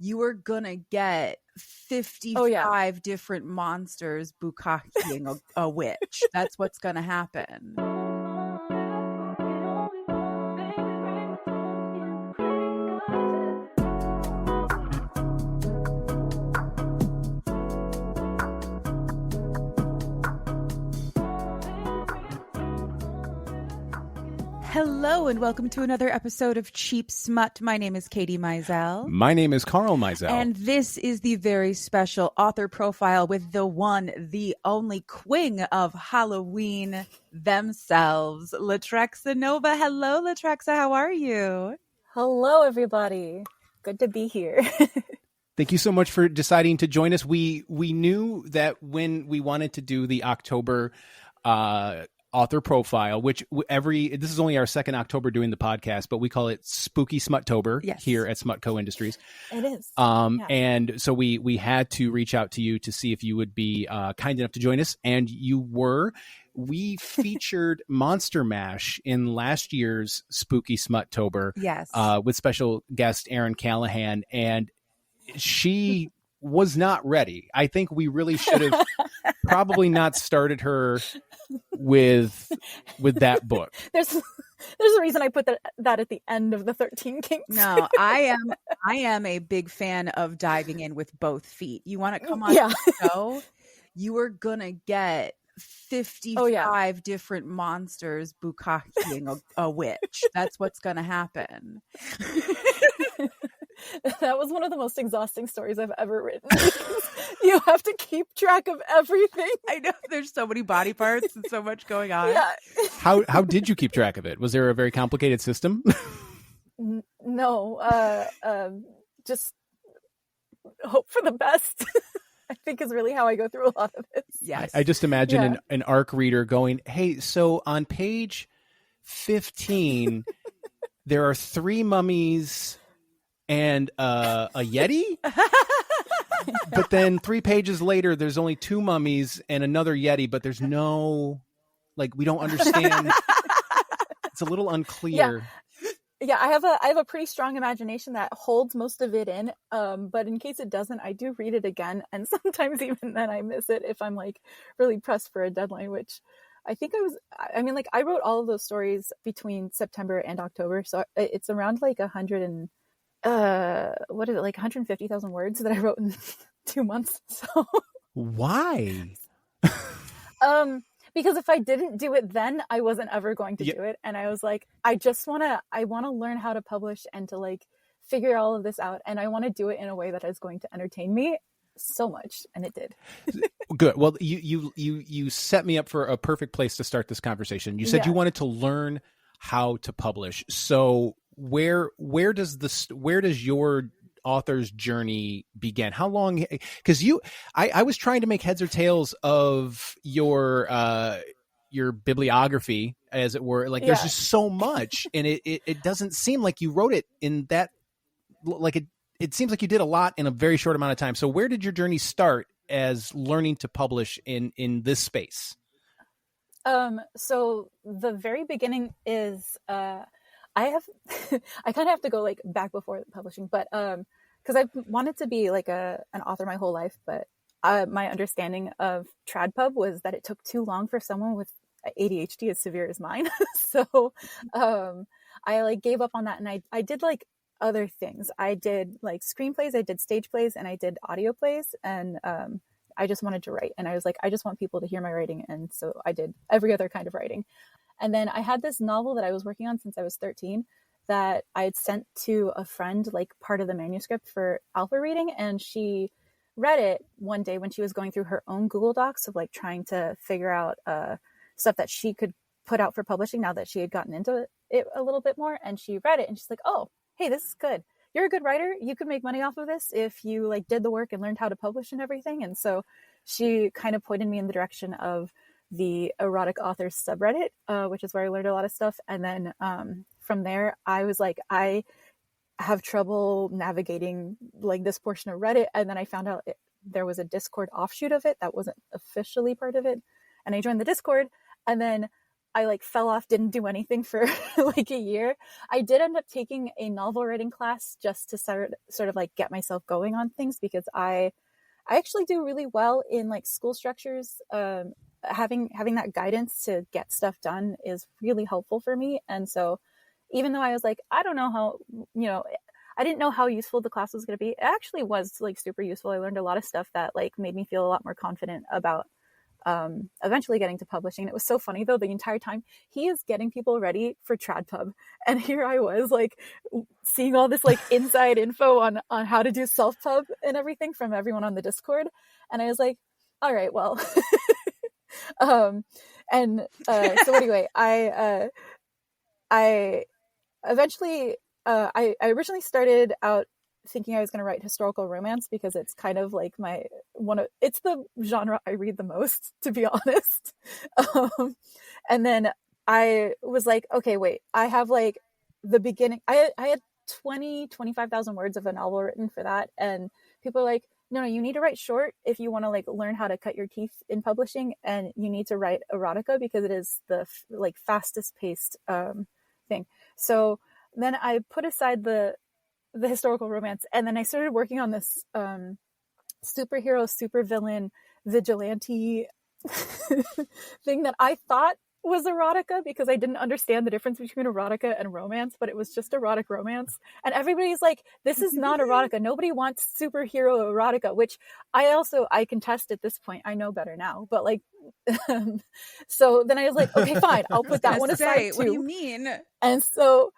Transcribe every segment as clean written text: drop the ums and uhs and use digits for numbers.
you are gonna get 55 different monsters bukkaking a witch. That's what's gonna happen. Hello and welcome to another episode of Cheap Smut. My name is Katie Mizell. My name is Carl Mizell. And this is the very special author profile with the one, the only Quing of Halloween themselves, Latrexa Nova. Hello, Latrexa. How are you? Hello, everybody. Good to be here. Thank you so much for deciding to join us. We knew that when we wanted to do the October author profile, which this is only our second October doing the podcast, but we call it Spooky Smuttober here at Smutco Industries. It is. And so we had to reach out to you to see if you would be kind enough to join us, and you were. We featured Monster Mash in last year's Spooky Smuttober, with special guest Erin Callahan, and she was not ready. I think we really should have probably not started her with that book. There's a reason I put that at the end of the 13 Kings. No, I am a big fan of diving in with both feet. You want to come on the show, you are gonna get 55 different monsters bukkaking a witch. That's what's gonna happen. That was one of the most exhausting stories I've ever written. You have to keep track of everything. I know, there's so many body parts and so much going on. Yeah. How did you keep track of it? Was there a very complicated system? No. Just hope for the best. I think is really how I go through a lot of this. Yes. I just imagine an ARC reader going, hey, so on page 15, there are 3 mummies and a Yeti? But then 3 pages later, there's only 2 mummies and another Yeti, but there's no, we don't understand. It's a little unclear. Yeah, I have a pretty strong imagination that holds most of it in. But in case it doesn't, I do read it again. And sometimes even then I miss it if I'm really pressed for a deadline, which I think I wrote all of those stories between September and October. So it's around 150,000 words that I wrote in 2 months. So why? Because if I didn't do it then, I wasn't ever going to do it. And I was like, I want to learn how to publish and to figure all of this out. And I want to do it in a way that is going to entertain me so much. And it did. Good. Well, you set me up for a perfect place to start this conversation. You said you wanted to learn how to publish. So where does your author's journey begin? How long? Because I was trying to make heads or tails of your bibliography, as it were. There's just so much, and it doesn't seem like you wrote it in that. It seems like you did a lot in a very short amount of time. So where did your journey start as learning to publish in this space? So the very beginning is I kind of have to go back before publishing, but because I've wanted to be an author my whole life, but my understanding of TradPub was that it took too long for someone with ADHD as severe as mine. So I gave up on that, and I did other things. I did screenplays, I did stage plays, and I did audio plays, and I just wanted to write, and I was I just want people to hear my writing, and so I did every other kind of writing. And then I had this novel that I was working on since I was 13 that I had sent to a friend, part of the manuscript for alpha reading. And she read it one day when she was going through her own Google Docs of trying to figure out stuff that she could put out for publishing now that she had gotten into it a little bit more. And she read it and she's like, oh, hey, this is good. You're a good writer. You could make money off of this if you did the work and learned how to publish and everything. And so she kind of pointed me in the direction of the erotic authors subreddit, which is where I learned a lot of stuff. And then from there, I was I have trouble navigating this portion of Reddit. And then I found out there was a Discord offshoot of it that wasn't officially part of it. And I joined the Discord. And then I like fell off, didn't do anything for like a year. I did end up taking a novel writing class just to sort of like get myself going on things, because I actually do really well in like school structures. Having that guidance to get stuff done is really helpful for me. And so even though I was like, I don't know how, I didn't know how useful the class was going to be, it actually was like super useful. I learned a lot of stuff that like made me feel a lot more confident about eventually getting to publishing. And it was so funny though, the entire time he is getting people ready for TradPub, and here I was like seeing all this like inside info on how to do self-pub and everything from everyone on the Discord, and I was like, all right, well. So anyway, I eventually I originally started out thinking I was going to write historical romance, because it's kind of like it's the genre I read the most, to be honest. And then I was like, okay, wait, I have like the beginning. I had 25,000 words of a novel written for that. And people are like, no, you need to write short if you want to like learn how to cut your teeth in publishing. And you need to write erotica because it is the like fastest paced thing. So then I put aside the historical romance, and then I started working on this superhero, supervillain, vigilante thing that I thought was erotica, because I didn't understand the difference between erotica and romance, but it was just erotic romance. And everybody's like, this is not erotica. Nobody wants superhero erotica, which I contest at this point. I know better now, but like, so then I was like, okay, fine, I'll put that one aside too. What do you mean? And so,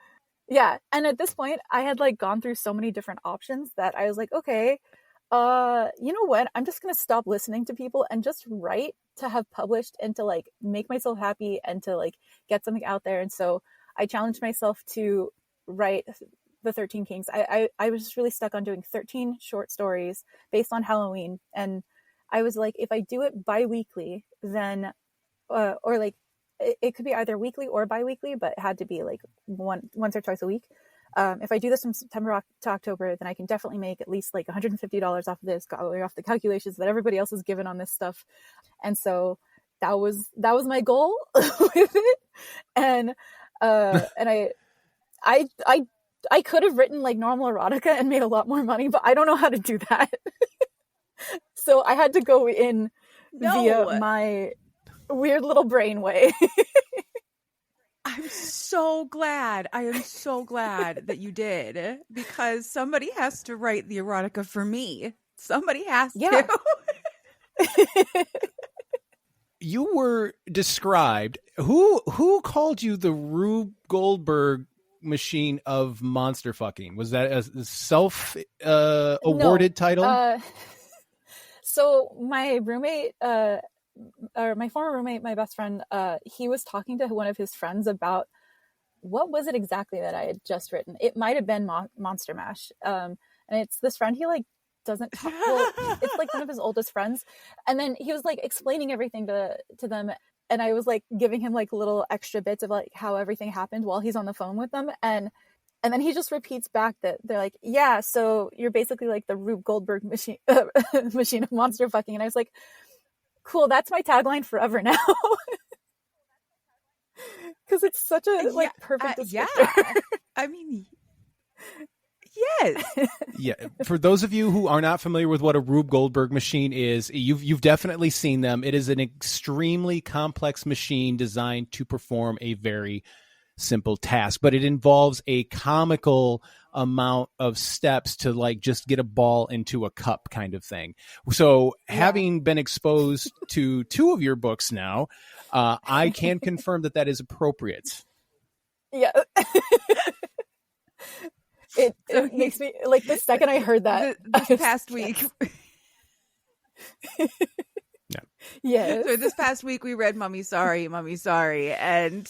yeah. And at this point I had like gone through so many different options that I was like, okay, you know what? I'm just going to stop listening to people and just write to have published and to like make myself happy and to like get something out there. And so I challenged myself to write the 13 Kings. I was just really stuck on doing 13 short stories based on Halloween. And I was like, if I do it bi-weekly, then, or like, it could be either weekly or bi-weekly, but it had to be like once or twice a week. If I do this from September to October, then I can definitely make at least like $150 off of this, off the calculations that everybody else has given on this stuff. And so that was my goal with it. And I could have written like normal erotica and made a lot more money, but I don't know how to do that. So I had to go in via my weird little brain way. I am so glad that you did, because somebody has to write the erotica for me. Somebody has to. You were described. Who called you the Rube Goldberg machine of monster fucking? Was that a self awarded title? So my roommate, or my former roommate, my best friend, he was talking to one of his friends about what was it exactly that I had just written. It might have been Monster Mash. And it's this friend, he like doesn't talk, well, it's like one of his oldest friends. And then he was like explaining everything to them. And I was like giving him like little extra bits of like how everything happened while he's on the phone with them. And then he just repeats back that they're like, yeah, so you're basically like the Rube Goldberg machine of monster fucking. And I was like, cool, that's my tagline forever now. Because it's such a like perfect descriptor. Yeah. I mean, yes. Yeah. For those of you who are not familiar with what a Rube Goldberg machine is, you've definitely seen them. It is an extremely complex machine designed to perform a very simple task, but it involves a comical amount of steps to like just get a ball into a cup kind of thing. So having been exposed to two of your books now, I can confirm that is appropriate. Yeah. It makes me like the second I heard that this past week. Yeah. Yes. So this past week we read Mummy Sorry, and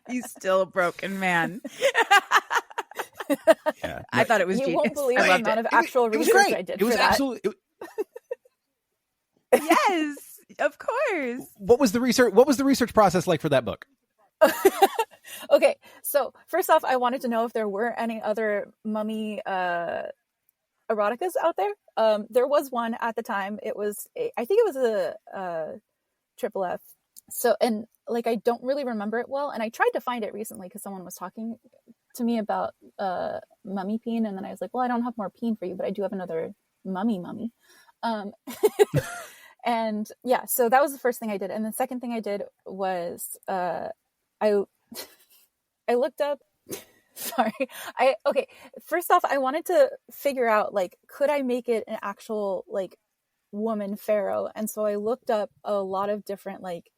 he's still a broken man. Yeah. I thought it was you genius. won't believe the amount of actual research I did. It was for absolutely. Yes, of course. What was the research process like for that book? Okay, so first off, I wanted to know if there were any other mummy eroticas out there. There was one at the time. I think it was a triple F. So, and like I don't really remember it well. And I tried to find it recently because someone was talking to me about mummy peen, and then I was like, well, I don't have more peen for you, but I do have another mummy. And yeah, so that was the first thing I did. And the second thing I did was I looked up first off, I wanted to figure out, like, could I make it an actual like woman pharaoh? And so I looked up a lot of different, like,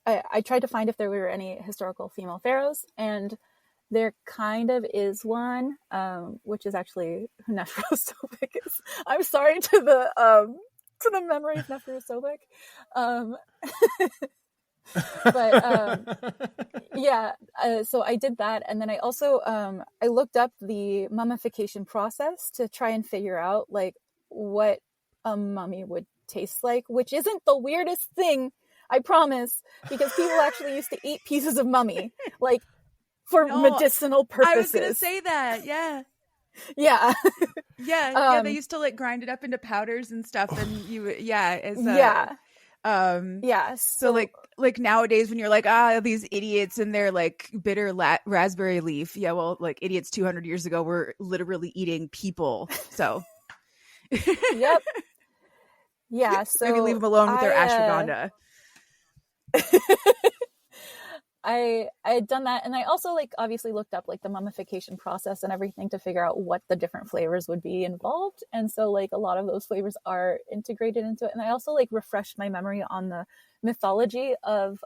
I tried to find if there were any historical female pharaohs, and there kind of is one, which is actually who Neferusobek is. I'm sorry to the memory of Neferusobek. So I did that, and then I also I looked up the mummification process to try and figure out like what a mummy would taste like, which isn't the weirdest thing, I promise, because people actually used to eat pieces of mummy like for medicinal purposes. I was gonna say that. Yeah. They used to like grind it up into powders and stuff, and so like nowadays when you're like, these idiots and they're like bitter raspberry leaf, well, like idiots 200 years ago were literally eating people, so yep. Yeah, so maybe leave them alone with their ashwagandha. I had done that, and I also like obviously looked up like the mummification process and everything to figure out what the different flavors would be involved, and so like a lot of those flavors are integrated into it. And I also like refreshed my memory on the mythology of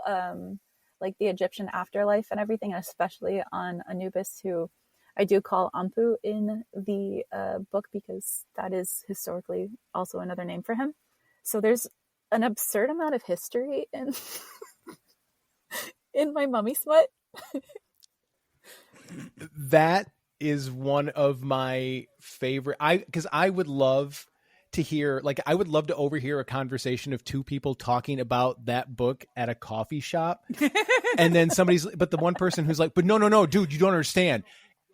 like the Egyptian afterlife and everything, and especially on Anubis, who I do call Ampu in the book because that is historically also another name for him. So there's an absurd amount of history in my mummy smut. That is one of my favorite. Because I would love to hear, like, I would love to overhear a conversation of two people talking about that book at a coffee shop, and then but the one person who's like, but no, dude, you don't understand.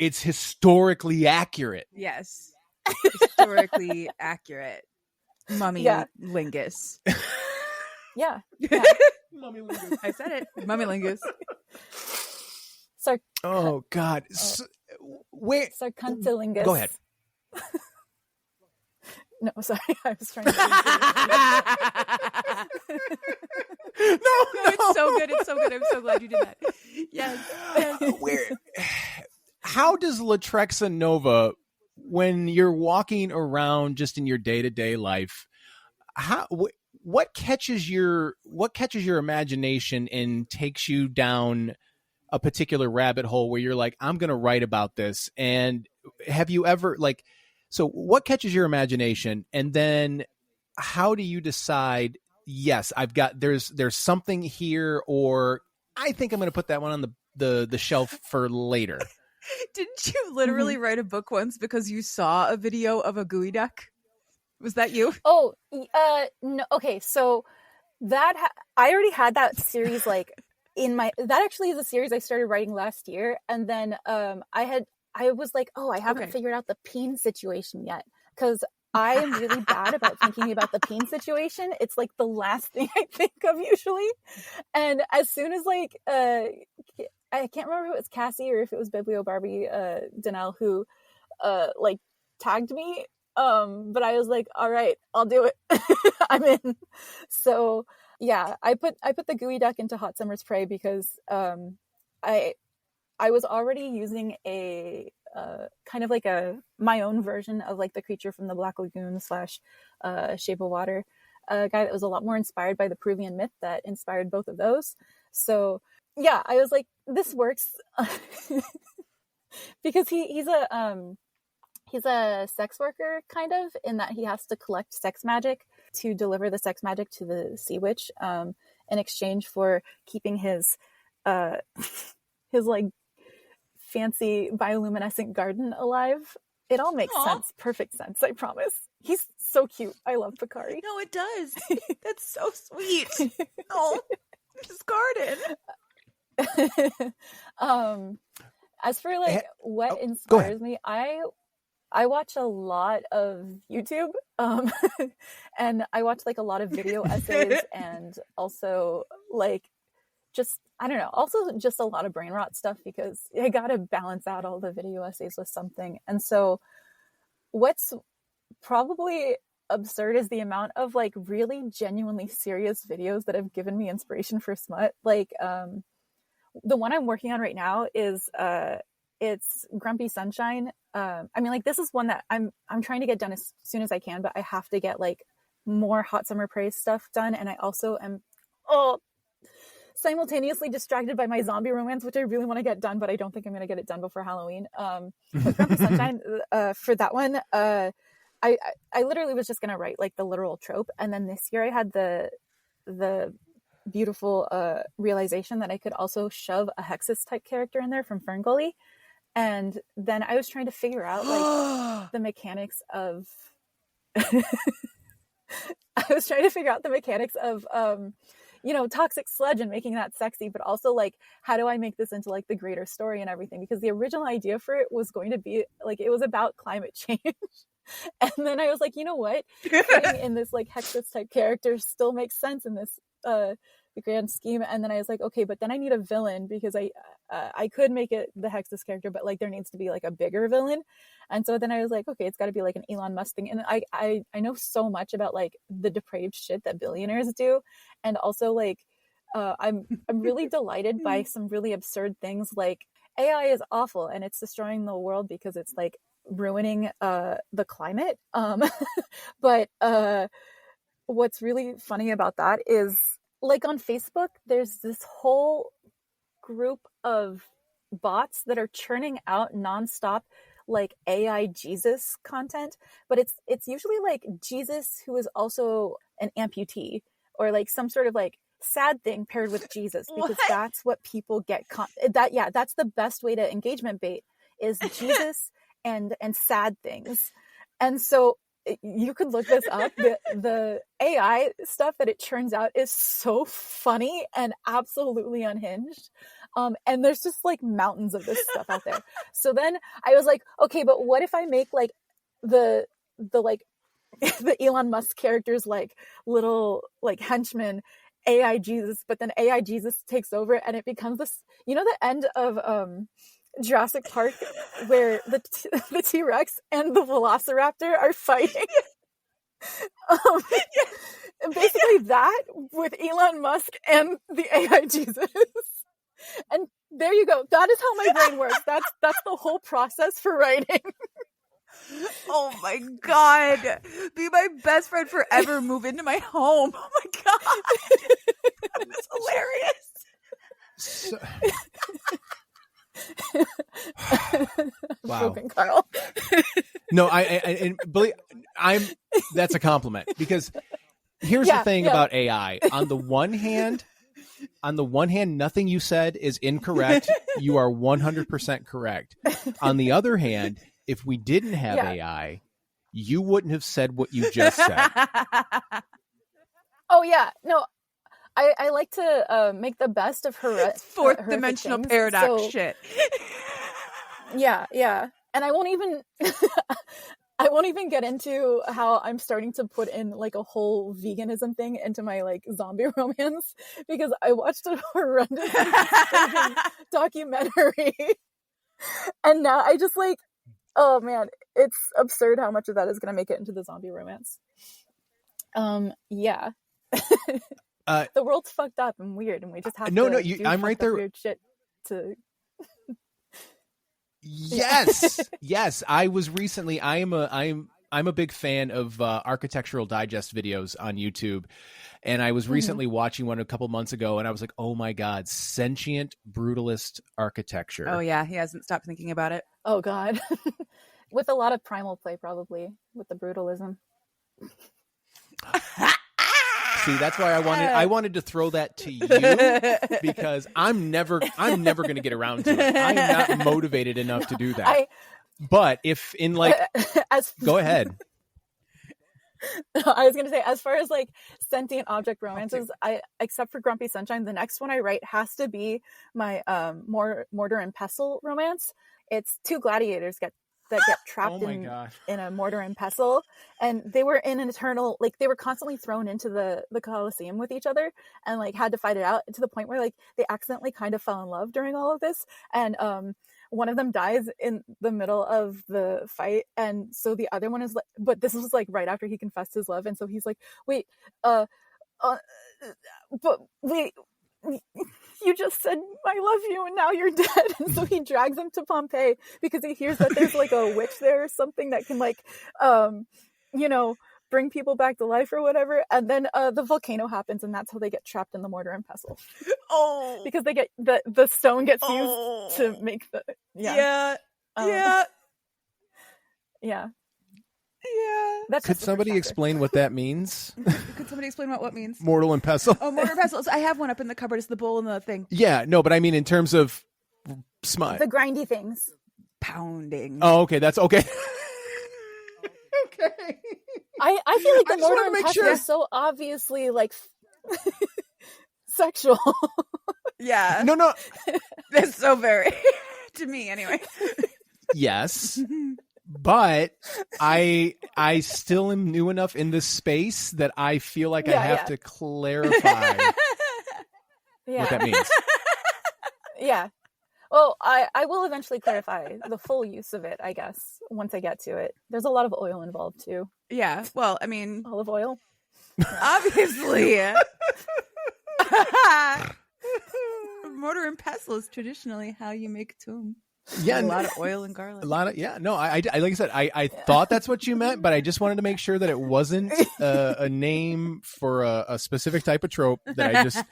It's historically accurate. Yes, historically accurate. Mummy lingus. Yeah. Mummy lingus. I said it. Mummy lingus. Oh God. Sarcuntilingus. Go ahead. No, sorry. I was trying to. No, it's so good. It's so good. I'm so glad you did that. Yes. How does Latrexa Nova, when you're walking around just in your day-to-day life, what catches your imagination and takes you down a particular rabbit hole where you're like, I'm going to write about this? And have you ever so what catches your imagination, and then how do you decide, yes, there's something here, or I think I'm going to put that one on the shelf for later? Didn't you literally write a book once because you saw a video of a gooey duck? Was that you? Oh, no. Okay, so that I already had that series like that actually is a series I started writing last year, and then I was like, I haven't figured out the peen situation yet, because I am really bad about thinking about the peen situation. It's like the last thing I think of usually, and as soon as like I can't remember if it was Cassie or if it was Biblio Barbie Danelle who like tagged me. But I was like, all right, I'll do it. I'm in. So yeah, I put the gooey duck into Hot Summer's Prey because I was already using a kind of like my own version of like the creature from the Black Lagoon / Shape of Water guy that was a lot more inspired by the Peruvian myth that inspired both of those. So yeah, I was like, this works. Because he's a sex worker, kind of, in that he has to collect sex magic to deliver the sex magic to the sea witch in exchange for keeping his like fancy bioluminescent garden alive. It all makes sense. Perfect sense, I promise. He's so cute. I love Picari. No, it does. That's so sweet. Oh, his garden. As for like what inspires me, I watch a lot of YouTube, and I watch like a lot of video essays, and also like just, I don't know, also just a lot of brain rot stuff because I gotta balance out all the video essays with something. And so what's probably absurd is the amount of like really genuinely serious videos that have given me inspiration for smut. Like the one I'm working on right now is it's Grumpy Sunshine. I mean, like, this is one that I'm trying to get done as soon as I can, but I have to get like more Hot Summer Praise stuff done. And I also am simultaneously distracted by my zombie romance, which I really want to get done, but I don't think I'm going to get it done before Halloween. But Grumpy Sunshine, for that one, I literally was just going to write like the literal trope. And then this year I had the beautiful realization that I could also shove a Hexus type character in there from Ferngully. And then I was trying to figure out like the mechanics of you know, toxic sludge and making that sexy, but also like, how do I make this into like the greater story and everything? Because the original idea for it was going to be like, it was about climate change. And then I was like, you know what? Putting in this like Hexus type character still makes sense in this the grand scheme. And then I was like, okay, but then I need a villain because I could make it the Hexus character, but like there needs to be like a bigger villain. And so then I was like, okay, it's got to be like an Elon Musk thing. And I know so much about like the depraved shit that billionaires do, and also like I'm really delighted by some really absurd things like AI is awful and it's destroying the world because it's like ruining the climate. But what's really funny about that is like on Facebook, there's this whole group of bots that are churning out nonstop like AI Jesus content, but it's usually like Jesus who is also an amputee or like some sort of like sad thing paired with Jesus, because that's what people get that's the best way to engagement bait is Jesus and sad things. And so you could look this up. The AI stuff that it churns out is so funny and absolutely unhinged. And there's just like mountains of this stuff out there. So then I was like, okay, but what if I make like the like the Elon Musk characters like little like henchmen AI Jesus, but then AI Jesus takes over and it becomes this, you know, the end of Jurassic Park where the T-Rex and the Velociraptor are fighting. Basically that with Elon Musk and the AI Jesus. And there you go. That is how my brain works. That's the whole process for writing. Oh my God. Be my best friend forever. Move into my home. Oh my God. That's hilarious. Wow. Broken Carl. No, that's a compliment, because here's the thing about AI. On the one hand, nothing you said is incorrect. You are 100% correct. On the other hand, if we didn't have AI, you wouldn't have said what you just said. Oh yeah, no, I like to make the best of her fourth dimensional things, paradox shit. Yeah, and I won't even get into how I'm starting to put in like a whole veganism thing into my like zombie romance, because I watched a horrendous documentary and now I just like, oh man, it's absurd how much of that is going to make it into the zombie romance. Yeah. The world's fucked up and weird, and we just have I'm right there. Weird shit to. Yes. I was recently. I'm a big fan of Architectural Digest videos on YouTube, and I was recently watching one a couple months ago, and I was like, oh my God, sentient brutalist architecture. Oh yeah, he hasn't stopped thinking about it. Oh God, with a lot of primal play, probably with the brutalism. See, that's why I wanted to throw that to you, because I'm never going to get around to it. I'm not motivated enough to do that. But if in like, go ahead. I was going to say, as far as like sentient object romances, except for Grumpy Sunshine, the next one I write has to be my Mortar and Pestle romance. It's two gladiators get that get trapped in a mortar and pestle, and they were in an eternal, like they were constantly thrown into the Colosseum with each other and like had to fight it out to the point where like they accidentally kind of fell in love during all of this, and one of them dies in the middle of the fight, and so the other one is like, but this was like right after he confessed his love, and so he's like, wait, but wait, you just said I love you and now you're dead. And so he drags him to Pompeii because he hears that there's like a witch there or something that can like bring people back to life or whatever. And then the volcano happens, and that's how they get trapped in the mortar and pestle. Oh, because they get the stone gets used to make the yeah. That's Could somebody explain what that means? Could somebody explain what means? Mortal and pestle. Oh, mortar and pestle. I have one up in the cupboard. It's the bowl and the thing. Yeah, no, but I mean in terms of smut. The grindy things. Pounding. Oh, okay. That's okay. Okay. I feel like the mortar and pestle is so obviously like sexual. Yeah. No. That's so very to me anyway. Yes. But I still am new enough in this space that I feel like I have to clarify what that means. Yeah. Well, I will eventually clarify the full use of it, I guess, once I get to it. There's a lot of oil involved too. Yeah. Well, I mean, olive oil. Obviously. Mortar and pestle is traditionally how you make a tomb. Yeah, a lot of oil and garlic. A lot of no. I like I said, I thought that's what you meant, but I just wanted to make sure that it wasn't a name for a specific type of trope. That I just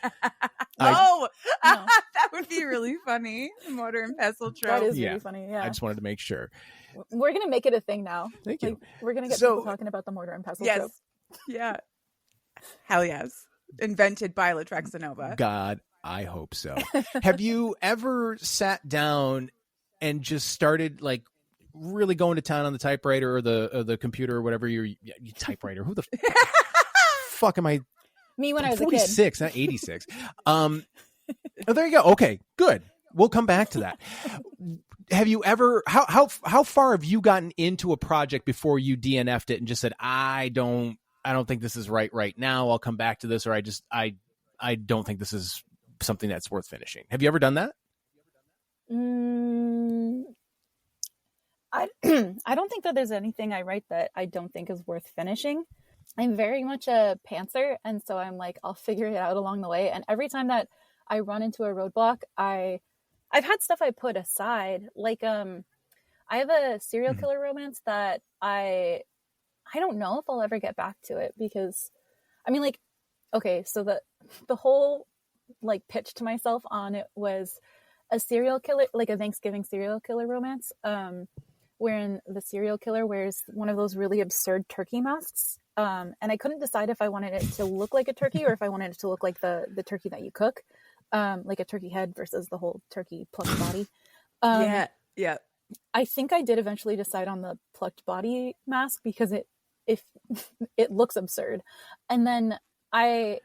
no. That would be really funny. Mortar and pestle trope. That is really funny. Yeah, I just wanted to make sure. We're gonna make it a thing now. Thank you. We're gonna get people talking about the mortar and pestle trope. Yeah. Hell yes. Invented by Latrexa Nova. God, I hope so. Have you ever sat down and just started like really going to town on the typewriter or the computer or whatever your typewriter? Who the fuck am I? Me when I was 46, not 86. Oh, there you go. Okay, good. We'll come back to that. Have you ever? How far have you gotten into a project before you DNF'd it and just said, I don't think this is right now. I'll come back to this, or I don't think this is something that's worth finishing. Have you ever done that? I don't think that there's anything I write that I don't think is worth finishing. I'm very much a pantser, and so I'm like, I'll figure it out along the way. And every time that I run into a roadblock, I've had stuff I put aside. Like I have a serial killer romance that I don't know if I'll ever get back to it, because I mean, like, okay, so the whole like pitch to myself on it was a serial killer, like a Thanksgiving serial killer romance, wherein the serial killer wears one of those really absurd turkey masks. And I couldn't decide if I wanted it to look like a turkey or if I wanted it to look like the turkey that you cook, like a turkey head versus the whole turkey plucked body. Yeah. I think I did eventually decide on the plucked body mask because it looks absurd. And then I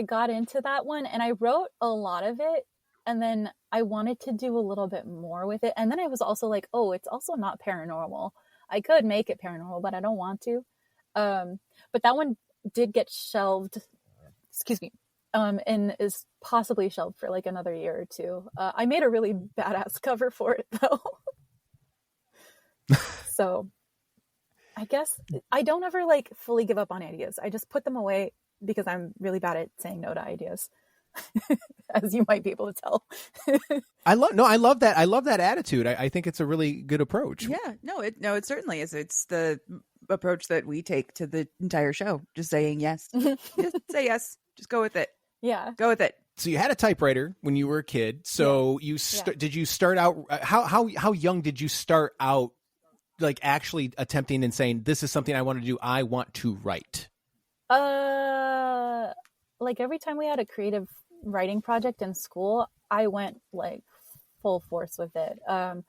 got into that one and I wrote a lot of it, and then I wanted to do a little bit more with it. And then I was also like, oh, it's also not paranormal. I could make it paranormal, but I don't want to. But that one did get shelved, and is possibly shelved for like another year or two. I made a really badass cover for it though. So I guess I don't ever like fully give up on ideas. I just put them away because I'm really bad at saying no to ideas. As you might be able to tell. I love that. I love that attitude. I think it's a really good approach. Yeah, it certainly is. It's the approach that we take to the entire show. Just saying yes. Just say yes. Just go with it. Yeah. Go with it. So you had a typewriter when you were a kid. So did you start out, how young did you start out, like actually attempting and saying, this is something I want to do. I want to write. Like every time we had a creative writing project in school, I went like full force with it. I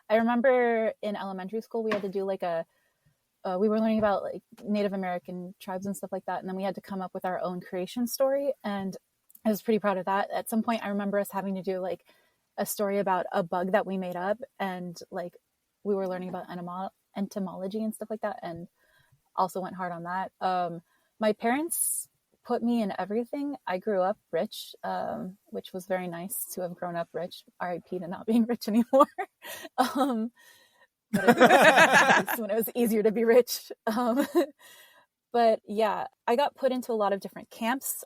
remember in elementary school, we had to do like we were learning about like Native American tribes and stuff like that. And then we had to come up with our own creation story. And I was pretty proud of that. At some point, I remember us having to do like a story about a bug that we made up. And like, we were learning about entomology and stuff like that, and also went hard on that. My parents put me in everything. I grew up rich, which was very nice to have grown up rich. RIP to not being rich anymore. But it was nice when it was easier to be rich. But yeah, I got put into a lot of different camps,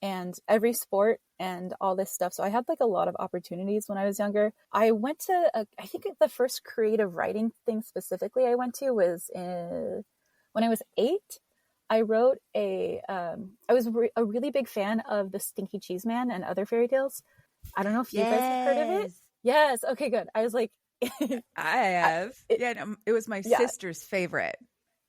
and every sport and all this stuff. So I had like a lot of opportunities when I was younger. I went to, I think the first creative writing thing specifically I went to was when I was 8. I wrote I was a really big fan of the Stinky Cheese Man and other fairy tales. I don't know if you guys have heard of it. Yes. Okay, good. I was like, I have. It was my sister's favorite.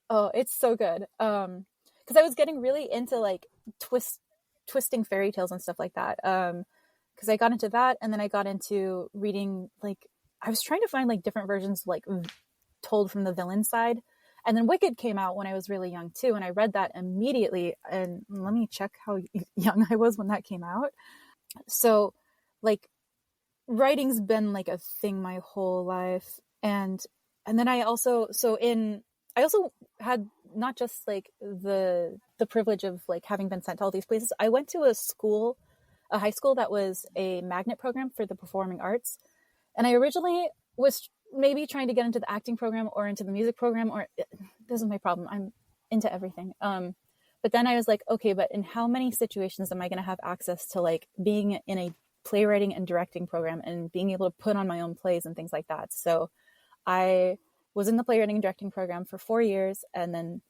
Oh, it's so good. Because I was getting really into like twisting fairy tales and stuff like that. Because I got into that, and then I got into reading, like, I was trying to find like different versions like told from the villain side. And then Wicked came out when I was really young too, and I read that immediately. And let me check how young I was when that came out. So like writing's been like a thing my whole life. And then I also had not just like the privilege of like having been sent to all these places. I went to a high school that was a magnet program for the performing arts. And I originally was maybe trying to get into the acting program or into the music program, or this is my problem. I'm into everything. But then I was like, okay, but in how many situations am I going to have access to like being in a playwriting and directing program and being able to put on my own plays and things like that? So I was in the playwriting and directing program for 4 years. And then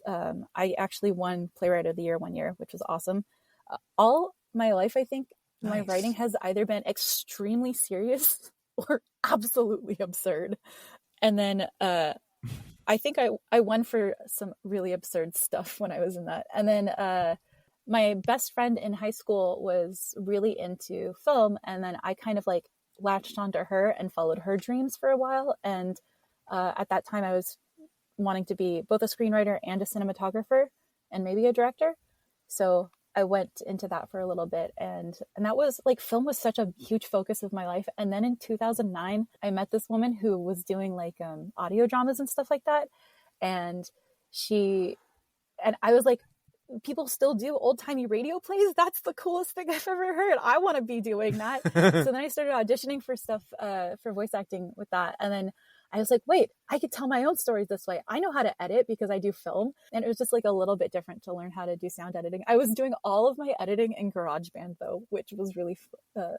I actually won Playwright of the Year one year, which was awesome. All my life, I think my writing has either been extremely serious or absolutely absurd. And then I think I won for some really absurd stuff when I was in that. And then my best friend in high school was really into film. And then I kind of like latched onto her and followed her dreams for a while. And at that time I was wanting to be both a screenwriter and a cinematographer and maybe a director. So I went into that for a little bit, and that was like, film was such a huge focus of my life. And then in 2009, I met this woman who was doing like audio dramas and stuff like that. And I was like, people still do old timey radio plays. That's the coolest thing I've ever heard. I want to be doing that. So then I started auditioning for stuff for voice acting with that. And then I was like, wait, I could tell my own stories this way. I know how to edit because I do film. And it was just like a little bit different to learn how to do sound editing. I was doing all of my editing in GarageBand though, which was really, I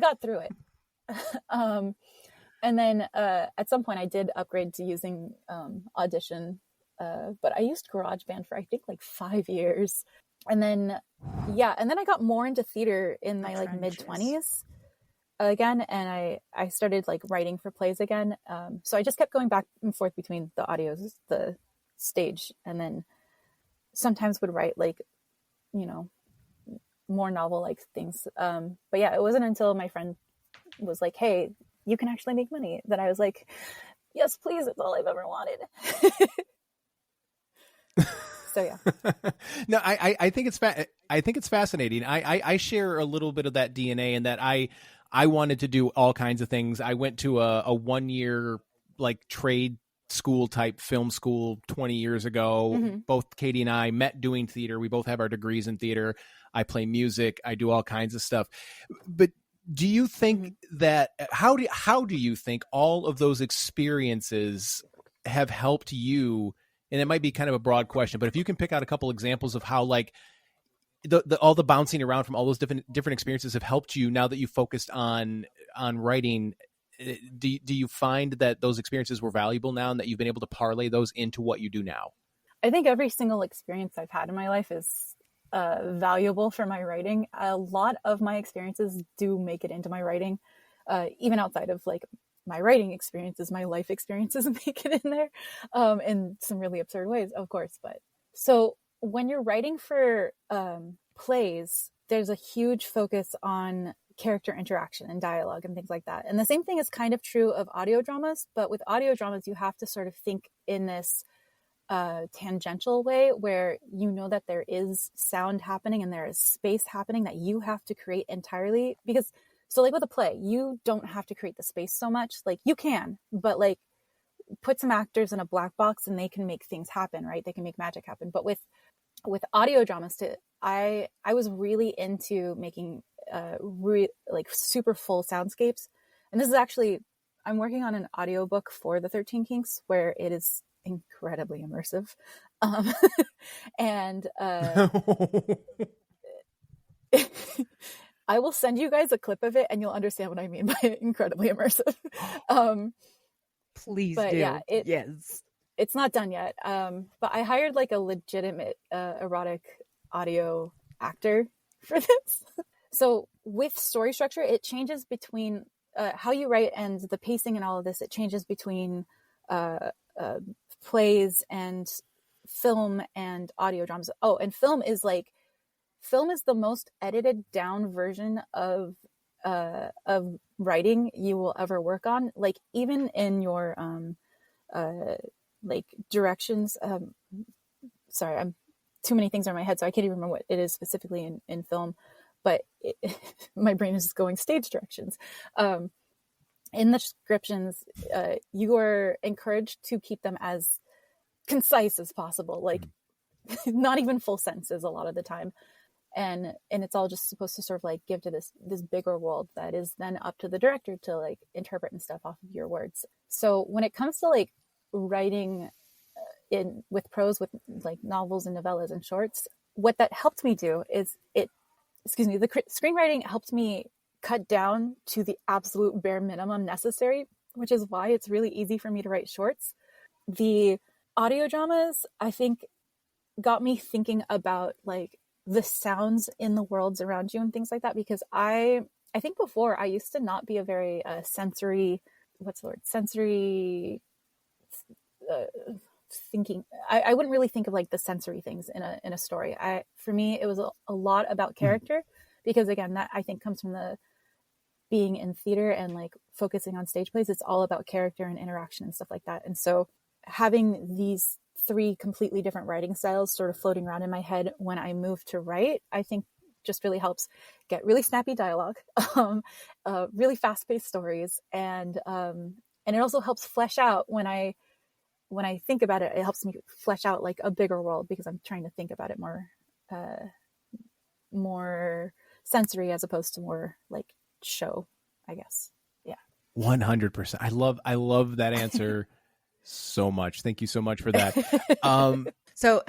got through it. And then at some point I did upgrade to using Audition, but I used GarageBand for I think like 5 years. And then, I got more into theater in my like mid-20s. Again, and I started like writing for plays again. So I just kept going back and forth between the audios, the stage, and then sometimes would write like, more novel like things. But yeah, it wasn't until my friend was like, hey, you can actually make money, that I was like, yes, please, it's all I've ever wanted. So yeah. No, I think it's fascinating. I share a little bit of that DNA, and that I wanted to do all kinds of things. I went to a 1 year like trade school type film school 20 years ago. Mm-hmm. Both Katie and I met doing theater. We both have our degrees in theater. I play music. I do all kinds of stuff. But do you think that how do you think all of those experiences have helped you? And it might be kind of a broad question, but if you can pick out a couple examples of how like all the bouncing around from all those different experiences have helped you now that you focused on writing, do you find that those experiences were valuable now, and that you've been able to parlay those into what you do now? I think every single experience I've had in my life is valuable for my writing. A lot of my experiences do make it into my writing, even outside of like my writing experiences, my life experiences make it in there in some really absurd ways, of course. But so when you're writing for plays, there's a huge focus on character interaction and dialogue and things like that. And the same thing is kind of true of audio dramas, but with audio dramas, you have to sort of think in this tangential way where you know that there is sound happening and there is space happening that you have to create entirely. Because so like with a play, you don't have to create the space so much. Like you can, but like put some actors in a black box and they can make things happen, right? They can make magic happen. But with audio dramas, I was really into making like super full soundscapes. And this is actually, I'm working on an audiobook for the 13 Kinks where it is incredibly immersive. And I will send you guys a clip of it and you'll understand what I mean by incredibly immersive. Please but do. Yeah, yes. It's not done yet. But I hired like a legitimate erotic audio actor for this. So with story structure, it changes between how you write and the pacing and all of this. It changes between plays and film and audio dramas. Oh, and film is the most edited down version of writing you will ever work on. Like even in your like directions. Sorry, I'm too many things are in my head, so I can't even remember what it is specifically in film. But my brain is just going stage directions. In the descriptions, you are encouraged to keep them as concise as possible, like not even full sentences a lot of the time. And it's all just supposed to sort of like give to this bigger world that is then up to the director to like interpret and stuff off of your words. So when it comes to like writing with prose, with like novels and novellas and shorts, what that helped me do is the screenwriting helped me cut down to the absolute bare minimum necessary, which is why it's really easy for me to write shorts. The audio dramas, I think, got me thinking about like the sounds in the worlds around you and things like that, because I think before I used to not be a very sensory thinking. I wouldn't really think of like the sensory things in a story. For me, it was a lot about character, because again, that I think comes from the being in theater and like focusing on stage plays. It's all about character and interaction and stuff like that. And so having these 3 completely different writing styles sort of floating around in my head when I move to write, I think just really helps get really snappy dialogue, really fast-paced stories, and it also helps flesh out when I think about it. It helps me flesh out like a bigger world, because I'm trying to think about it more sensory as opposed to more like show, I guess. Yeah. 100%. I love that answer so much. Thank you so much for that. So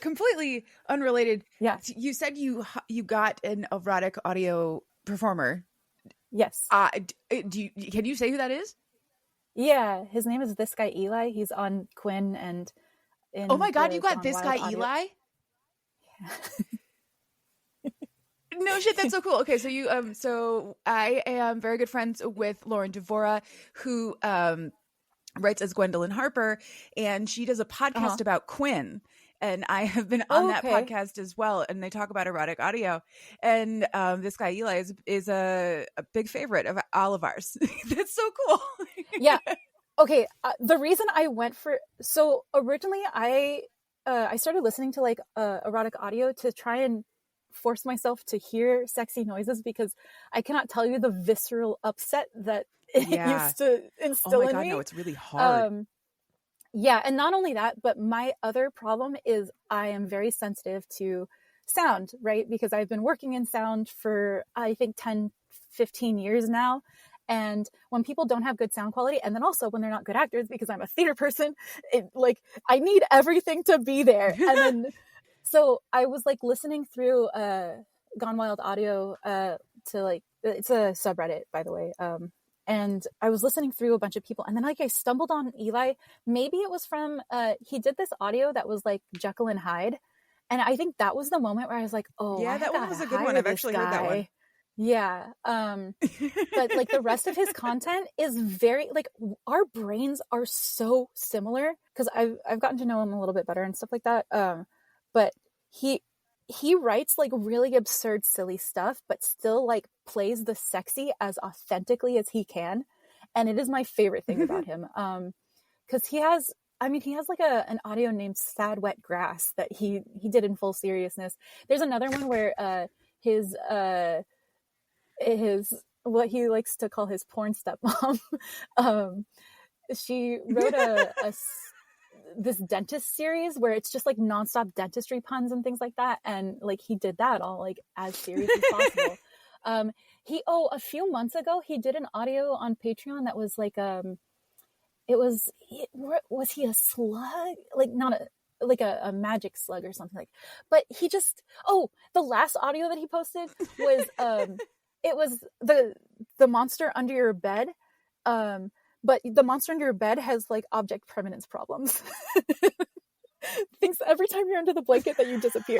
completely unrelated. Yeah. You said you got an erotic audio performer. Yes. Can you say who that is? Yeah, his name is this guy Eli. He's on Quinn and in Oh my god, you got this guy audio. Eli? Yeah. No shit, that's so cool. Okay, so so I am very good friends with Lauren Devora, who writes as Gwendolyn Harper, and she does a podcast about Quinn. And I have been on that podcast as well, and they talk about erotic audio. And this guy Eli is a big favorite of all of ours. That's so cool. Yeah. Okay. The reason I went for originally I started listening to like erotic audio to try and force myself to hear sexy noises, because I cannot tell you the visceral upset that it used to instill in me. Oh my god, no, it's really hard. Yeah, and not only that, but my other problem is I am very sensitive to sound, right? Because I've been working in sound for, I think, 10, 15 years now. And when people don't have good sound quality, and then also when they're not good actors, because I'm a theater person, I need everything to be there. And then, so I was like listening through Gone Wild Audio to like, it's a subreddit, by the way. And I was listening through a bunch of people, and then like I stumbled on Eli. Maybe it was from he did this audio that was like Jekyll and Hyde, and I think that was the moment where I was like, oh yeah, that one was a good one. I've actually heard that one. Yeah. But like the rest of his content is very like, our brains are so similar, because I've gotten to know him a little bit better and stuff like that. But he writes like really absurd, silly stuff, but still like plays the sexy as authentically as he can. And it is my favorite thing about him. Cause he has like an audio named Sad Wet Grass that he did in full seriousness. There's another one where his what he likes to call his porn stepmom she wrote this dentist series where it's just like nonstop dentistry puns and things like that, and like he did that all like as serious as possible. A few months ago he did an audio on Patreon that was like was he a slug, like not a magic slug or something, like, but he just the last audio that he posted was it was the monster under your bed, but the monster under your bed has like object permanence problems. Thinks every time you're under the blanket that you disappear.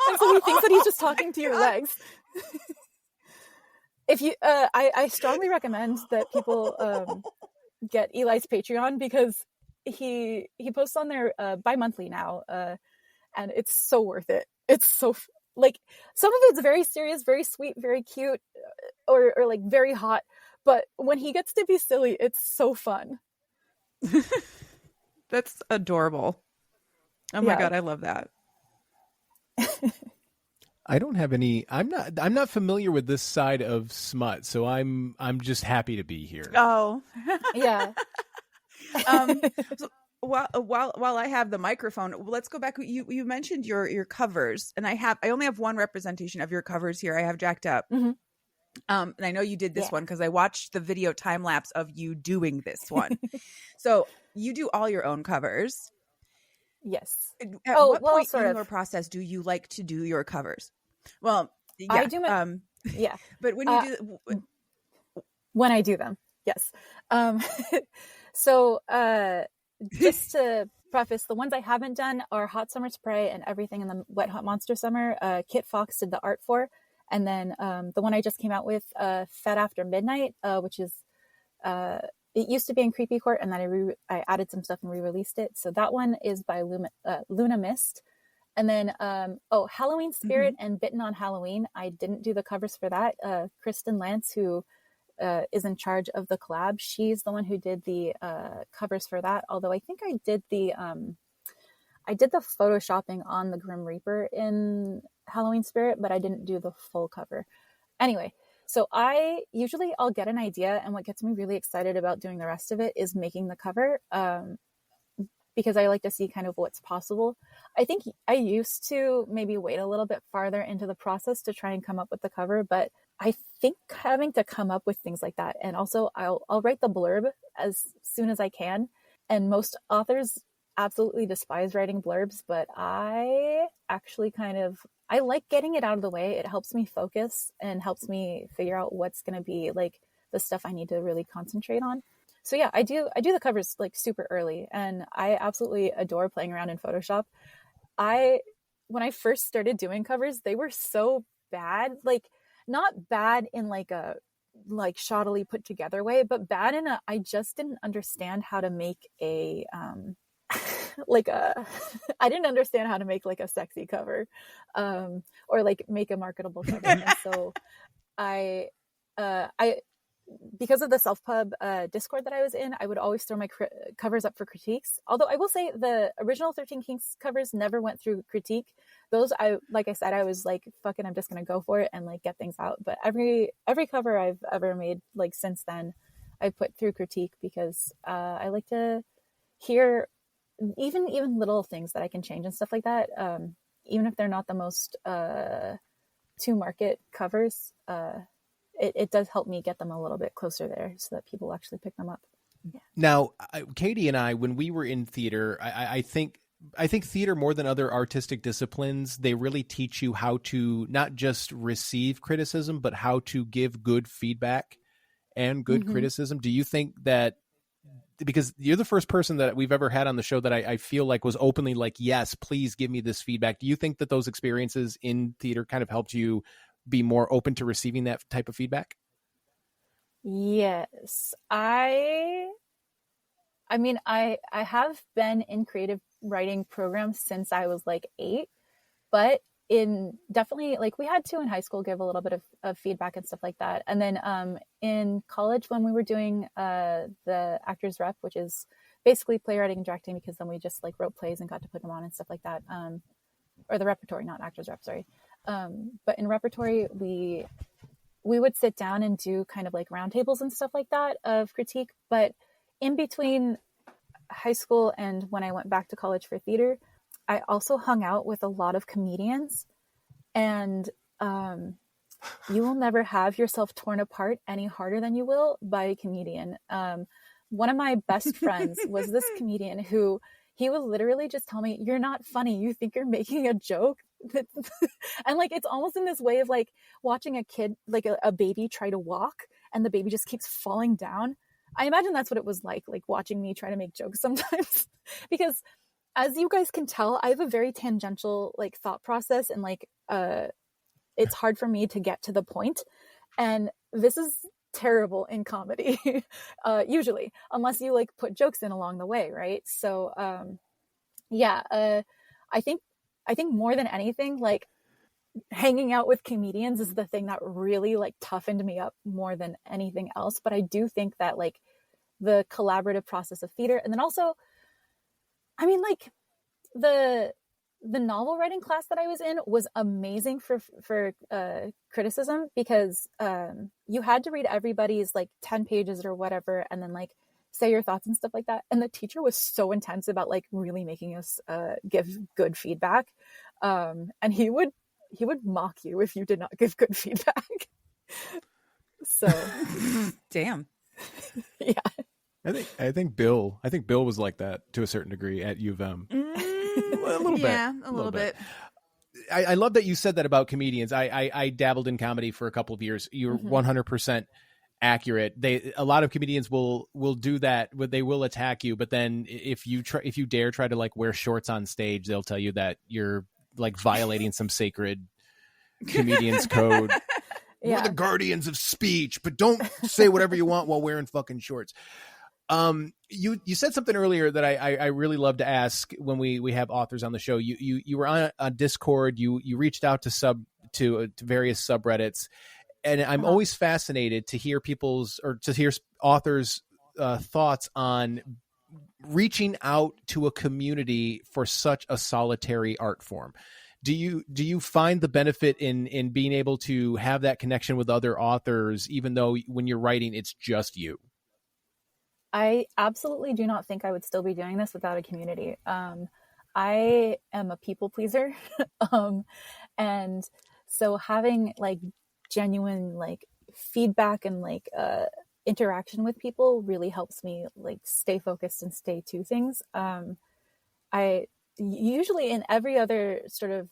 And so he thinks that he's just talking to your legs. If you I strongly recommend that people get Eli's Patreon, because he posts on there bi-monthly now, and it's so worth it. It's so like, some of it's very serious, very sweet, very cute, or like very hot, but when he gets to be silly, it's so fun. That's adorable. Oh my God, I love that. I don't have any. I'm not familiar with this side of smut, so I'm just happy to be here. Oh, yeah. So while I have the microphone, let's go back. You mentioned your covers, and I only have one representation of your covers here. I have Jacked Up. Mm-hmm. And I know you did this one because I watched the video time lapse of you doing this one. So you do all your own covers. Yes. At what point in your process do you like to do your covers? Well, yeah, I do yeah. But when you do, when I do them, yes. So just to preface, the ones I haven't done are Hot Summer Spray and Everything in the Wet Hot Monster Summer. Kit Fox did the art for, and then the one I just came out with, Fed After Midnight, which is it used to be in Creepy Court, and then I added some stuff and re-released it. So that one is by Luna Mist. And then, Halloween Spirit and Bitten on Halloween. I didn't do the covers for that. Kristen Lance, who is in charge of the collab, she's the one who did the covers for that. Although I think I did the photoshopping on the Grim Reaper in Halloween Spirit, but I didn't do the full cover. Anyway, so I'll get an idea, and what gets me really excited about doing the rest of it is making the cover, because I like to see kind of what's possible. I think I used to maybe wait a little bit farther into the process to try and come up with the cover, but I think having to come up with things like that, and also I'll write the blurb as soon as I can, and most authors absolutely despise writing blurbs, but I actually I like getting it out of the way. It helps me focus and helps me figure out what's going to be like the stuff I need to really concentrate on. So yeah, I do the covers like super early, and I absolutely adore playing around in Photoshop. When I first started doing covers, they were so bad, like not bad in like a shoddily put together way, but bad in I just didn't understand how to make a I didn't understand how to make like a sexy cover, or like make a marketable cover. And so I because of the self-pub Discord that I was in, I would always throw my covers up for critiques. Although I will say the original 13 Kings covers never went through critique. Those, like I said, I was like, fuck it, I'm just going to go for it and like get things out. But every cover I've ever made like since then, I put through critique, because I like to hear even little things that I can change and stuff like that. Even if they're not the most to market covers, it does help me get them a little bit closer there so that people actually pick them up. Yeah. Now, Katie and I, when we were in theater, I think theater, more than other artistic disciplines, they really teach you how to not just receive criticism, but how to give good feedback and good criticism. Do you think that, because you're the first person that we've ever had on the show that I feel like was openly like, yes, please give me this feedback. Do you think that those experiences in theater kind of helped you be more open to receiving that type of feedback? Yes. I mean, I have been in creative writing programs since I was like 8, but in definitely like we had to in high school give a little bit of feedback and stuff like that. And then in college, when we were doing the actors rep, which is basically playwriting and directing, because then we just like wrote plays and got to put them on and stuff like that. Or the repertory, not actors rep, sorry. But in repertory, we we would sit down and do kind of like roundtables and stuff like that of critique. But in between high school and when I went back to college for theater, I also hung out with a lot of comedians, and you will never have yourself torn apart any harder than you will by a comedian. One of my best friends was this comedian who, he would literally just tell me, "You're not funny. You think you're making a joke?" And like, it's almost in this way of like watching a kid, like a baby try to walk and the baby just keeps falling down. I imagine that's what it was like watching me try to make jokes sometimes. Because as you guys can tell, I have a very tangential like thought process, and like it's hard for me to get to the point. And this is terrible in comedy, usually, unless you like put jokes in along the way, right? So I think more than anything, like hanging out with comedians is the thing that really like toughened me up more than anything else. But I do think that like the collaborative process of theater, and then also, I mean, like the novel writing class that I was in was amazing for criticism, because you had to read everybody's like 10 pages or whatever, and then like say your thoughts and stuff like that. And the teacher was so intense about like really making us give good feedback. And he would mock you if you did not give good feedback. So damn. Yeah. I think Bill was like that to a certain degree at U of M. A little bit. Yeah, a little bit. I love that you said that about comedians. I dabbled in comedy for a couple of years. You're 100% accurate. A lot of comedians will do that. They will attack you, but then if you dare try to like wear shorts on stage, they'll tell you that you're like violating some sacred comedian's code. Yeah. We're the guardians of speech, but don't say whatever you want while wearing fucking shorts. You said something earlier that I really love to ask when we have authors on the show. You were on a Discord. You reached out to various subreddits, and I'm always fascinated to hear authors' thoughts on reaching out to a community for such a solitary art form. Do you find the benefit in being able to have that connection with other authors, even though when you're writing, it's just you? I absolutely do not think I would still be doing this without a community. I am a people pleaser. And so having like genuine like feedback and like interaction with people really helps me like stay focused and stay to things. I usually, in every other sort of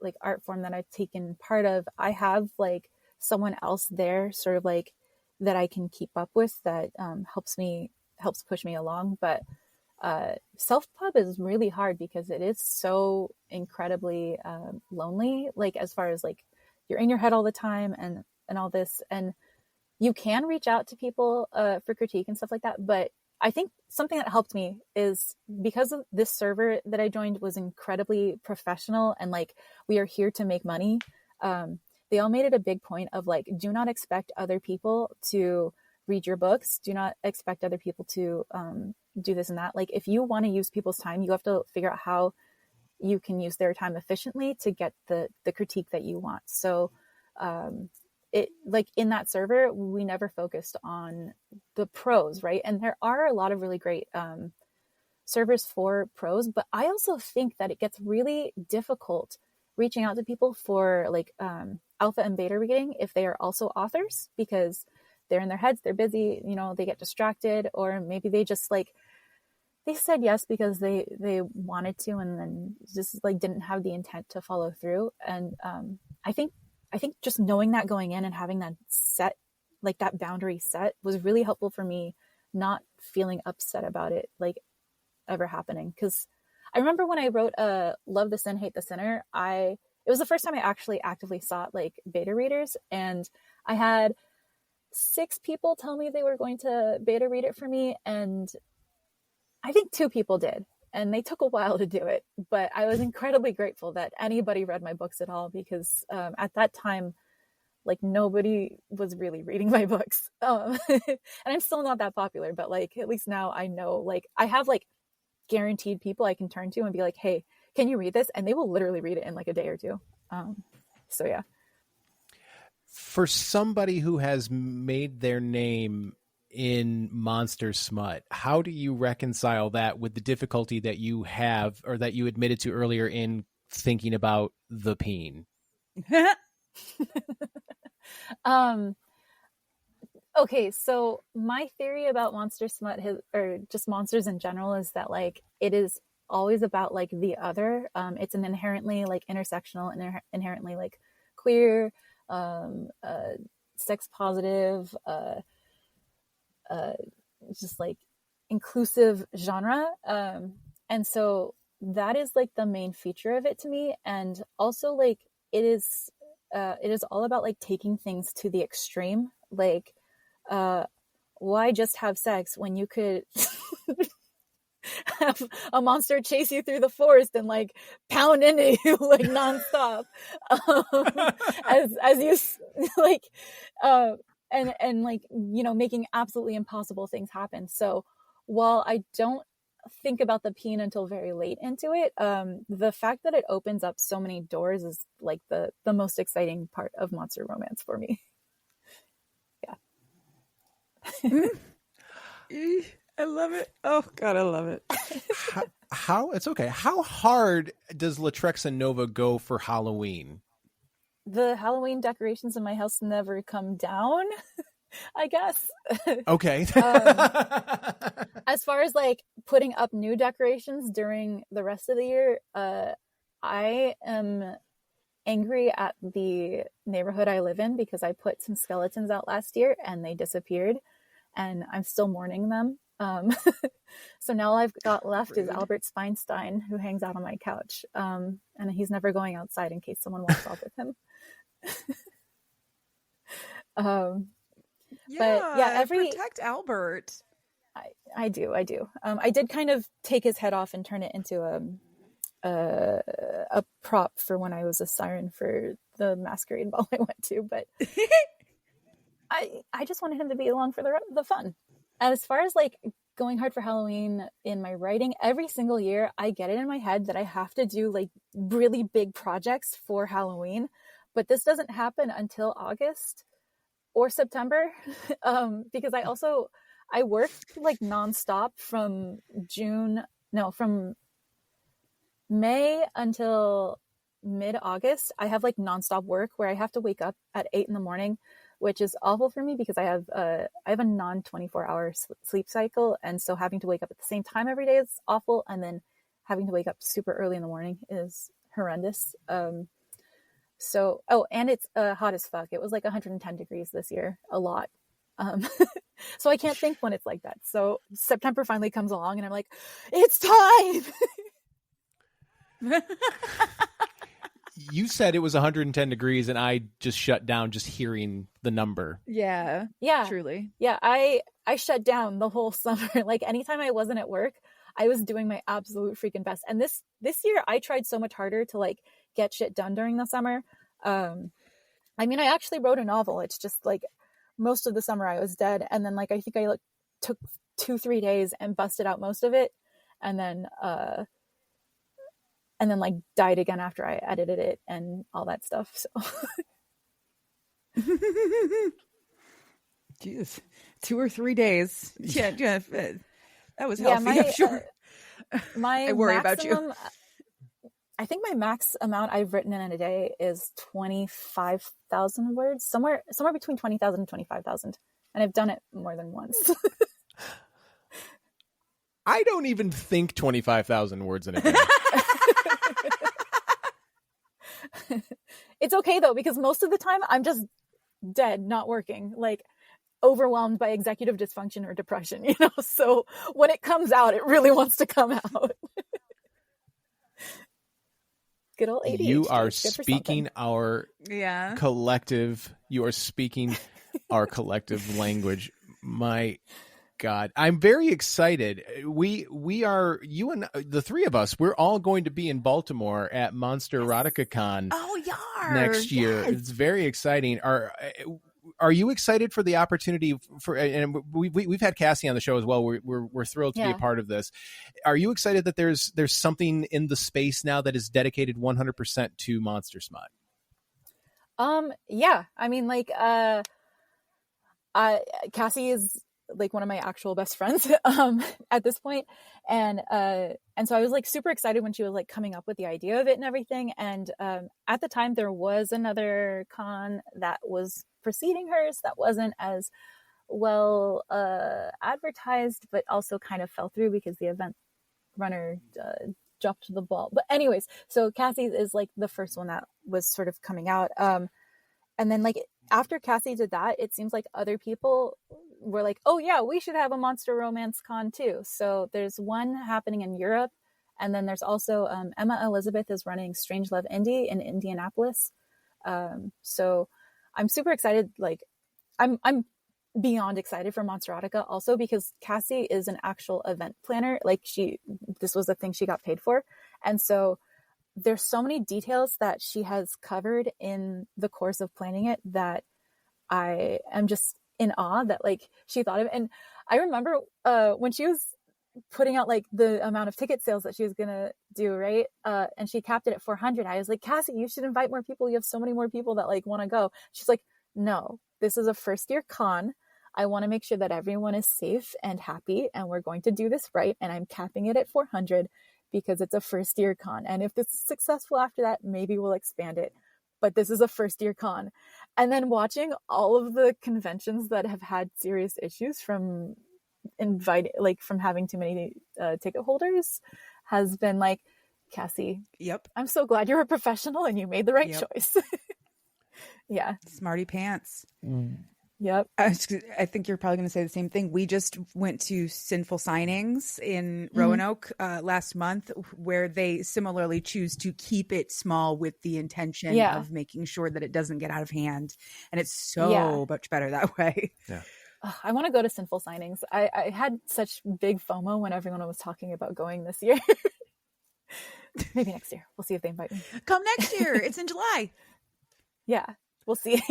like art form that I've taken part of, I have like someone else there sort of like that I can keep up with that helps push me along. But self-pub is really hard because it is so incredibly lonely, like as far as like you're in your head all the time and all this, and you can reach out to people for critique and stuff like that. But I think something that helped me is because of this server that I joined was incredibly professional, and like we are here to make money. They all made it a big point of like, do not expect other people to read your books. Do not expect other people to do this and that. Like if you want to use people's time, you have to figure out how you can use their time efficiently to get the critique that you want. So it like in that server, we never focused on the prose, right? And there are a lot of really great servers for prose, but I also think that it gets really difficult reaching out to people for like alpha and beta reading if they are also authors, because they're in their heads, they're busy, you know, they get distracted, or maybe they just like they said yes because they wanted to and then just like didn't have the intent to follow through. And I think just knowing that going in and having that set, like that boundary set, was really helpful for me, not feeling upset about it like ever happening. Because I remember when I wrote Love the Sin, Hate the Sinner, it was the first time I actually actively sought like beta readers, and I had 6 people tell me they were going to beta read it for me, and I think 2 people did, and they took a while to do it. But I was incredibly grateful that anybody read my books at all, because at that time, like nobody was really reading my books. And I'm still not that popular, but like at least now I know, like I have like guaranteed people I can turn to and be like, hey, can you read this? And they will literally read it in like a day or 2. So yeah. For somebody who has made their name in monster smut, how do you reconcile that with the difficulty that you have, or that you admitted to earlier, in thinking about the peen? Okay, so my theory about monster smut or just monsters in general, is that like it is always about like the other. It's an inherently like intersectional and inherently like queer, sex positive, just like inclusive genre. And so that is like the main feature of it to me. And also like it is all about like taking things to the extreme. Like, why just have sex when you could have a monster chase you through the forest and like pound into you like nonstop, as you like, and like, you know, making absolutely impossible things happen. So while I don't think about the peen until very late into it, the fact that it opens up so many doors is like the most exciting part of monster romance for me. I love it. Oh God, I love it. How it's okay. How hard does Latrexa Nova go for Halloween? The Halloween decorations in my house never come down, I guess. Okay. As far as like putting up new decorations during the rest of the year, I am angry at the neighborhood I live in because I put some skeletons out last year and they disappeared, and I'm still mourning them. So now all I've got left is Albert Speinstein, who hangs out on my couch, and he's never going outside in case someone walks off with him. But yeah, protect Albert. I do. I did kind of take his head off and turn it into a prop for when I was a siren for the masquerade ball I went to, but I just wanted him to be along for the fun. As far as like going hard for Halloween in my writing, every single year I get it in my head that I have to do like really big projects for Halloween, but this doesn't happen until August or September, because I work like nonstop from May until mid-August. I have like nonstop work where I have to wake up at 8 a.m, which is awful for me because I have a non-24-hour sleep cycle, and so having to wake up at the same time every day is awful, and then having to wake up super early in the morning is horrendous. And it's hot as fuck. It was like 110 degrees this year, a lot. So I can't think when it's like that. So September finally comes along and I'm like, it's time. You said it was 110 degrees and I just shut down just hearing the number. Yeah, truly. Yeah, I shut down the whole summer. Like anytime I wasn't at work, I was doing my absolute freaking best. And this year I tried so much harder to like get shit done during the summer. I mean, I actually wrote a novel. It's just like most of the summer I was dead, and then like I think I like took 2-3 days and busted out most of it, and then like died again after I edited it and all that stuff. So Jeez, 2 or 3 days. Yeah, that was healthy. Yeah, I'm sure. I worry about you. I think my max amount I've written in a day is 25,000 words, somewhere between 20,000 and 25,000. And I've done it more than once. I don't even think 25,000 words in a day. It's okay though, because most of the time I'm just dead, not working, like overwhelmed by executive dysfunction or depression, you know? So when it comes out, it really wants to come out. Good old ADHD. You are speaking our collective. You are speaking our collective language. My God, I'm very excited. We are, you and the three of us, we're all going to be in Baltimore at Monster Erotica Con. Oh, yeah, next year. Yes. It's very exciting. Are you excited for the opportunity for? And we've had Cassie on the show as well. We're thrilled to be a part of this. Are you excited that there's something in the space now that is dedicated 100% to monster smut? Yeah, I mean, like, Cassie is like one of my actual best friends at this point, and so I was like super excited when she was like coming up with the idea of it and everything. And at the time there was another con that was preceding hers that wasn't as well advertised, but also kind of fell through because the event runner dropped the ball. But anyways, so Cassie is like the first one that was sort of coming out, and then like after Cassie did that, it seems like other people were like, oh yeah, we should have a monster romance con too. So there's one happening in Europe, and then there's also Emma Elizabeth is running Strange Love Indie in Indianapolis. So I'm super excited. Like I'm beyond excited for Monsterotica also because Cassie is an actual event planner. Like this was a thing she got paid for. And so there's so many details that she has covered in the course of planning it that I am just in awe that like she thought of it. And I remember when she was putting out like the amount of ticket sales that she was gonna do, right? And she capped it at 400. I was like, Cassie, you should invite more people. You have so many more people that like want to go. She's like, no, this is a first year con. I want to make sure that everyone is safe and happy, and we're going to do this right. And I'm capping it at 400 because it's a first year con. And if this is successful after that, maybe we'll expand it. But this is a first year con. And then watching all of the conventions that have had serious issues from from having too many ticket holders has been like, Cassie, yep, I'm so glad you're a professional and you made the right choice. Yeah. Smarty pants. Yep. I think you're probably going to say the same thing. We just went to Sinful Signings in Roanoke last month, where they similarly choose to keep it small with the intention of making sure that it doesn't get out of hand. And it's so much better that way. Yeah. I want to go to Sinful Signings. I had such big FOMO when everyone was talking about going this year. Maybe next year. We'll see if they invite me. Come next year. It's in July. Yeah, we'll see.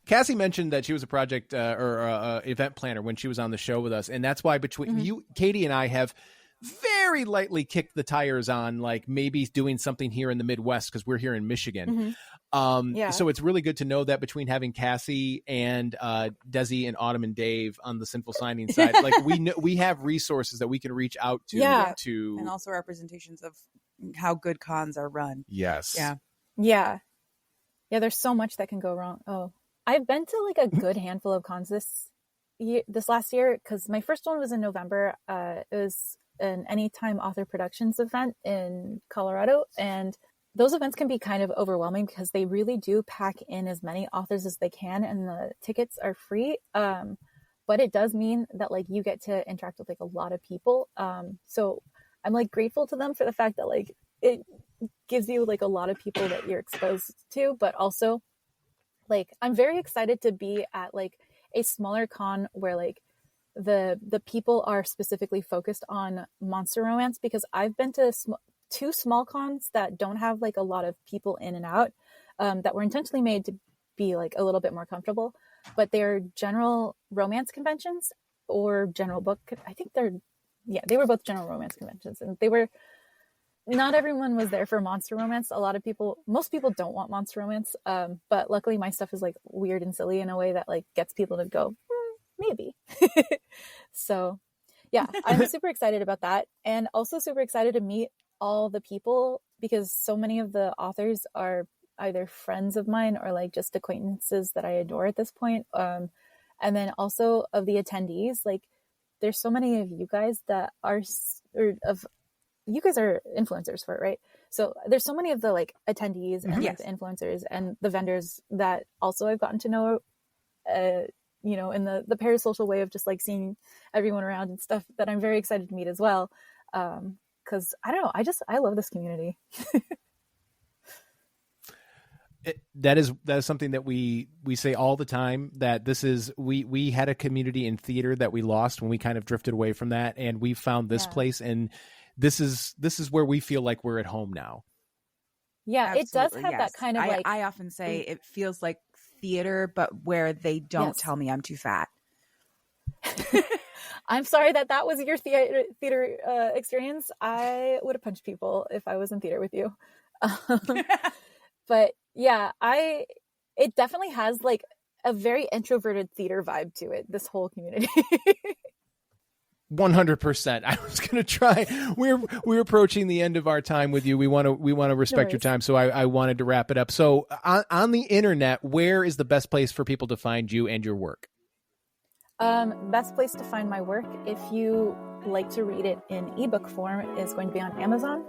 Cassie mentioned that she was a project or event planner when she was on the show with us. And that's why between you, Katie, and I have very lightly kicked the tires on like maybe doing something here in the Midwest because we're here in Michigan. So it's really good to know that between having Cassie and Desi and Autumn and Dave on the Sinful Signing side, like we have resources that we can reach out to. And also representations of how good cons are run. Yes. Yeah. There's so much that can go wrong. Oh, I've been to like a good handful of cons this last year because my first one was in November. It was an Anytime Author Productions event in Colorado, and those events can be kind of overwhelming because they really do pack in as many authors as they can, and the tickets are free. But it does mean that like you get to interact with like a lot of people. So I'm like grateful to them for the fact that like it gives you like a lot of people that you're exposed to, but also like I'm very excited to be at like a smaller con where like the people are specifically focused on monster romance, because I've been to two small cons that don't have like a lot of people in and out, that were intentionally made to be like a little bit more comfortable, but they're general romance conventions or general book. I think they were both general romance conventions, and not everyone was there for monster romance. Most people don't want monster romance. But luckily my stuff is like weird and silly in a way that like gets people to go, maybe. So yeah, I'm super excited about that. And also super excited to meet all the people, because so many of the authors are either friends of mine or like just acquaintances that I adore at this point. And then also of the attendees, like there's so many of you guys that are, you guys are influencers for it, right? So there's so many of the like attendees and like the influencers and the vendors that also I've gotten to know, in the parasocial way of just like seeing everyone around and stuff, that I'm very excited to meet as well. Cause I don't know, I love this community. That is something that we say all the time, that this is, we had a community in theater that we lost when we kind of drifted away from that. And we found this place, and this is where we feel like we're at home now. Yeah. Absolutely, it does have that kind of I often say it feels like theater, but where they don't tell me I'm too fat. I'm sorry that was your theater experience. I would have punched people if I was in theater with you. But yeah, it definitely has like a very introverted theater vibe to it, this whole community. 100%. I was going to try. We're approaching the end of our time with you. We want to respect your time. So I wanted to wrap it up. So on the internet, where is the best place for people to find you and your work? Best place to find my work, if you like to read it in ebook form, is going to be on Amazon.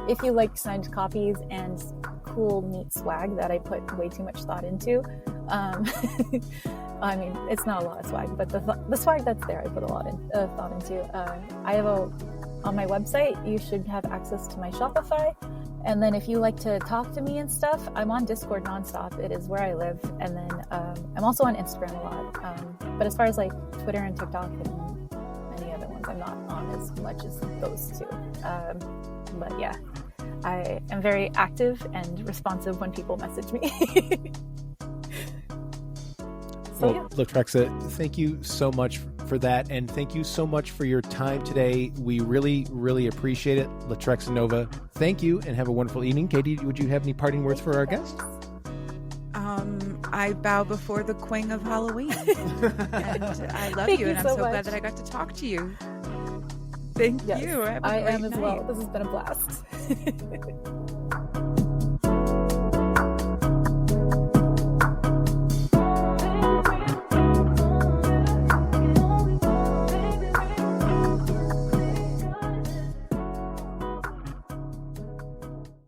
If you like signed copies and cool, neat swag that I put way too much thought into, I mean, it's not a lot of swag, but the swag that's there, I put a lot of thought into. I have on my website, you should have access to my Shopify. And then if you like to talk to me and stuff, I'm on Discord nonstop. It is where I live. And then I'm also on Instagram a lot. But as far as like Twitter and TikTok and any other ones, I'm not on as much as those two. But yeah, I am very active and responsive when people message me. Well, yeah. Latrexa, thank you so much for that. And thank you so much for your time today. We really, really appreciate it. Latrexa Nova, thank you and have a wonderful evening. Katie, would you have any parting words for our guests? I bow before the Quing of Halloween. And I love you, and I'm so glad that I got to talk to you. Thank you. I am as well. This has been a blast.